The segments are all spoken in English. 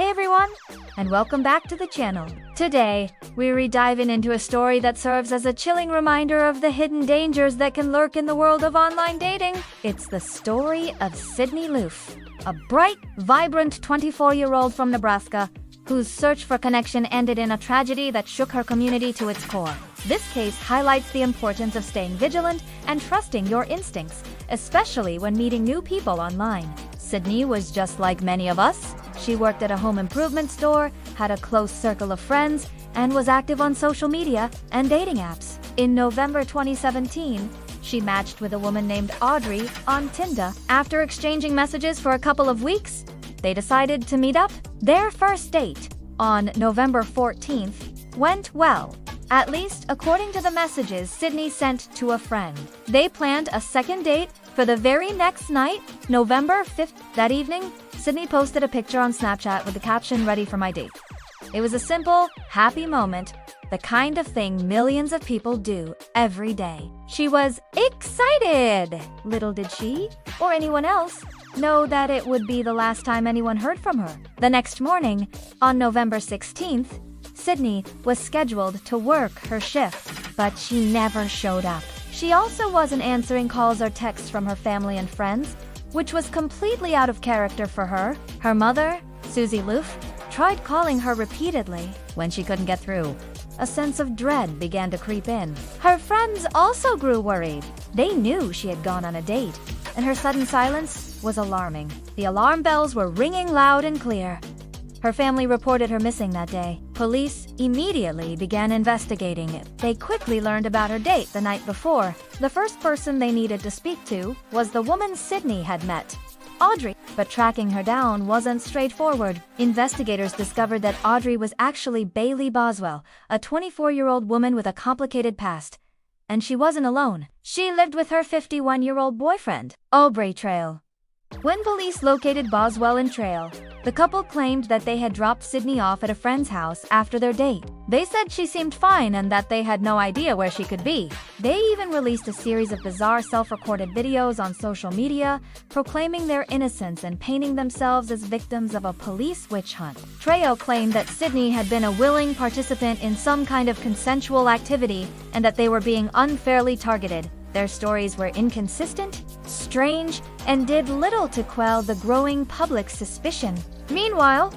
Hey everyone, and welcome back to the channel. Today, we're diving into a story that serves as a chilling reminder of the hidden dangers that can lurk in the world of online dating. It's the story of Sydney Loof, a bright, vibrant 24-year-old from Nebraska whose search for connection ended in a tragedy that shook her community to its core. This case highlights the importance of staying vigilant and trusting your instincts, especially when meeting new people online. Sydney was just like many of us. She worked at a home improvement store, had a close circle of friends, and was active on social media and dating apps. In November 2017, she matched with a woman named Audrey on Tinder. After exchanging messages for a couple of weeks, they decided to meet up. Their first date, on November 14th, went well, at least according to the messages Sydney sent to a friend. They planned a second date for the very next night, November 5th. That evening, Sydney posted a picture on Snapchat with the caption, "Ready for my date." It was a simple, happy moment, the kind of thing millions of people do every day. She was excited! Little did she, or anyone else, know that it would be the last time anyone heard from her. The next morning, on November 16th, Sydney was scheduled to work her shift, but she never showed up. She also wasn't answering calls or texts from her family and friends, which was completely out of character for her. Her mother, Susie Loof, tried calling her repeatedly. When she couldn't get through, a sense of dread began to creep in. Her friends also grew worried. They knew she had gone on a date, and her sudden silence was alarming. The alarm bells were ringing loud and clear. Her family reported her missing that day. Police immediately began investigating it. They quickly learned about her date the night before. The first person they needed to speak to was the woman Sydney had met, Audrey. But tracking her down wasn't straightforward. Investigators discovered that Audrey was actually Bailey Boswell, a 24-year-old woman with a complicated past. And she wasn't alone. She lived with her 51-year-old boyfriend, Aubrey Trail. When police located Boswell and Trail, the couple claimed that they had dropped Sydney off at a friend's house after their date. They said she seemed fine and that they had no idea where she could be. They even released a series of bizarre self-recorded videos on social media, proclaiming their innocence and painting themselves as victims of a police witch hunt. Trail claimed that Sydney had been a willing participant in some kind of consensual activity and that they were being unfairly targeted. Their stories were inconsistent, strange, and did little to quell the growing public suspicion. Meanwhile,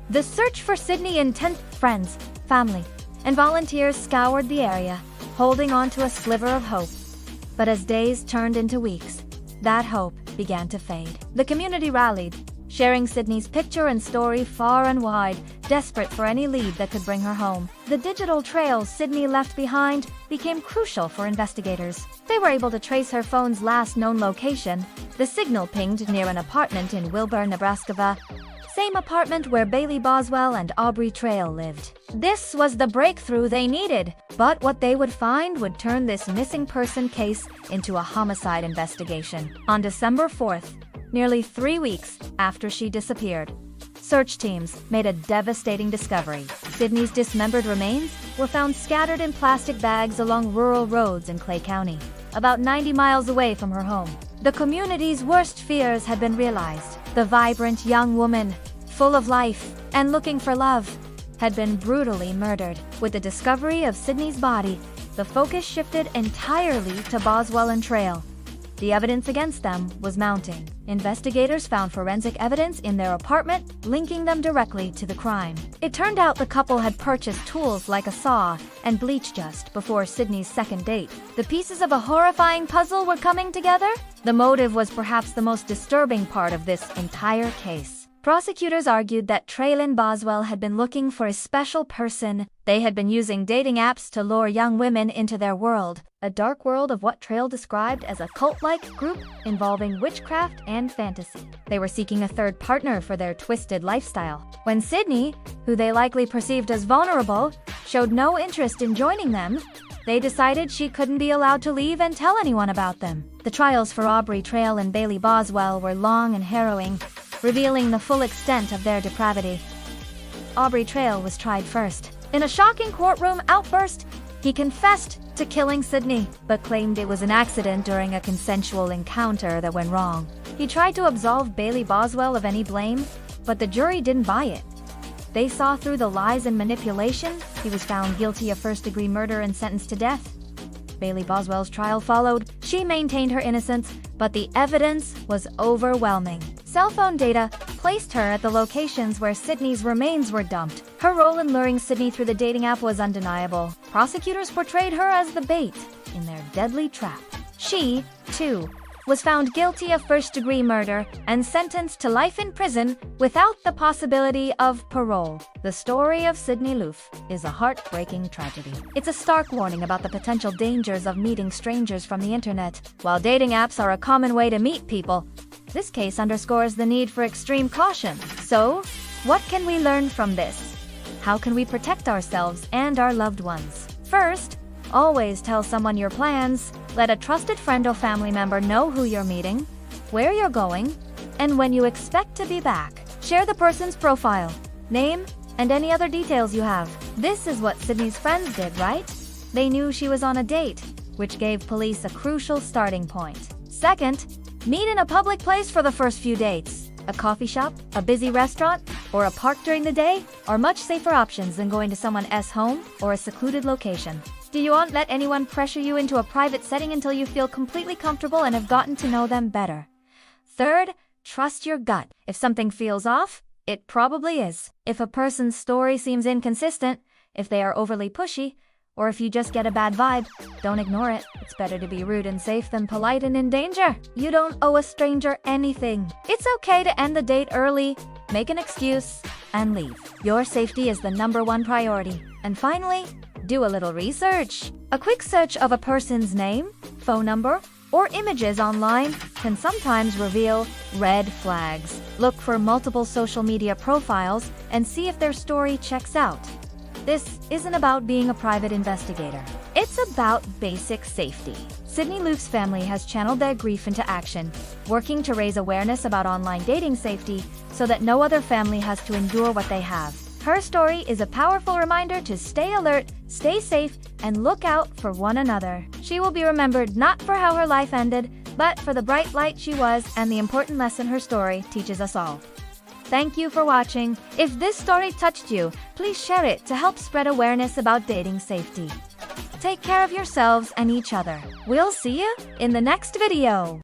the search for Sydney intense. Friends, family, and volunteers scoured the area, holding on to a sliver of hope. But as days turned into weeks, that hope began to fade. The community rallied, sharing Sydney's picture and story far and wide, desperate for any lead that could bring her home. The digital trail Sydney left behind became crucial for investigators. They were able to trace her phone's last known location. The signal pinged near an apartment in Wilbur, Nebraska, same apartment where Bailey Boswell and Aubrey Trail lived. This was the breakthrough they needed, but what they would find would turn this missing person case into a homicide investigation. On December 4th, nearly 3 weeks after she disappeared, search teams made a devastating discovery. Sydney's dismembered remains were found scattered in plastic bags along rural roads in Clay County, about 90 miles away from her home. The community's worst fears had been realized. The vibrant young woman, full of life and looking for love, had been brutally murdered. With the discovery of Sydney's body, the focus shifted entirely to Boswell and Trail. The evidence against them was mounting. Investigators found forensic evidence in their apartment, linking them directly to the crime. It turned out the couple had purchased tools like a saw and bleach just before Sydney's second date. The pieces of a horrifying puzzle were coming together. The motive was perhaps the most disturbing part of this entire case. Prosecutors argued that Trail and Boswell had been looking for a special person. They had been using dating apps to lure young women into their world, a dark world of what Trail described as a cult-like group involving witchcraft and fantasy. They were seeking a third partner for their twisted lifestyle. When Sydney, who they likely perceived as vulnerable, showed no interest in joining them, they decided she couldn't be allowed to leave and tell anyone about them. The trials for Aubrey Trail and Bailey Boswell were long and harrowing, revealing the full extent of their depravity. Aubrey Trail was tried first. In a shocking courtroom outburst, he confessed to killing Sydney, but claimed it was an accident during a consensual encounter that went wrong. He tried to absolve Bailey Boswell of any blame, but the jury didn't buy it. They saw through the lies and manipulation. He was found guilty of first-degree murder and sentenced to death. Bailey Boswell's trial followed. She maintained her innocence, but the evidence was overwhelming. Cell phone data placed her at the locations where Sydney's remains were dumped. Her role in luring Sydney through the dating app was undeniable. Prosecutors portrayed her as the bait in their deadly trap. She, too, was found guilty of first-degree murder and sentenced to life in prison without the possibility of parole. The story of Sydney Loof is a heartbreaking tragedy. It's a stark warning about the potential dangers of meeting strangers from the internet. While dating apps are a common way to meet people, this case underscores the need for extreme caution. So, what can we learn from this? How can we protect ourselves and our loved ones? First, always tell someone your plans. Let a trusted friend or family member know who you're meeting, where you're going, and when you expect to be back. Share the person's profile, name, and any other details you have. This is what Sydney's friends did, right? They knew she was on a date, which gave police a crucial starting point. Second, meet in a public place for the first few dates. A coffee shop, a busy restaurant, or a park during the day are much safer options than going to someone else's home or a secluded location. You won't let anyone pressure you into a private setting until you feel completely comfortable and have gotten to know them better. Third, trust your gut. If something feels off, it probably is. If a person's story seems inconsistent, if they are overly pushy, or if you just get a bad vibe, don't ignore it. It's better to be rude and safe than polite and in danger. You don't owe a stranger anything. It's okay to end the date early, make an excuse, and leave. Your safety is the #1 priority. And finally, do a little research. A quick search of a person's name, phone number, or images online can sometimes reveal red flags. Look for multiple social media profiles and see if their story checks out. This isn't about being a private investigator. It's about basic safety. Sydney Loof's family has channeled their grief into action, working to raise awareness about online dating safety so that no other family has to endure what they have. Her story is a powerful reminder to stay alert, stay safe, and look out for one another. She will be remembered not for how her life ended, but for the bright light she was and the important lesson her story teaches us all. Thank you for watching. If this story touched you, please share it to help spread awareness about dating safety. Take care of yourselves and each other. We'll see you in the next video.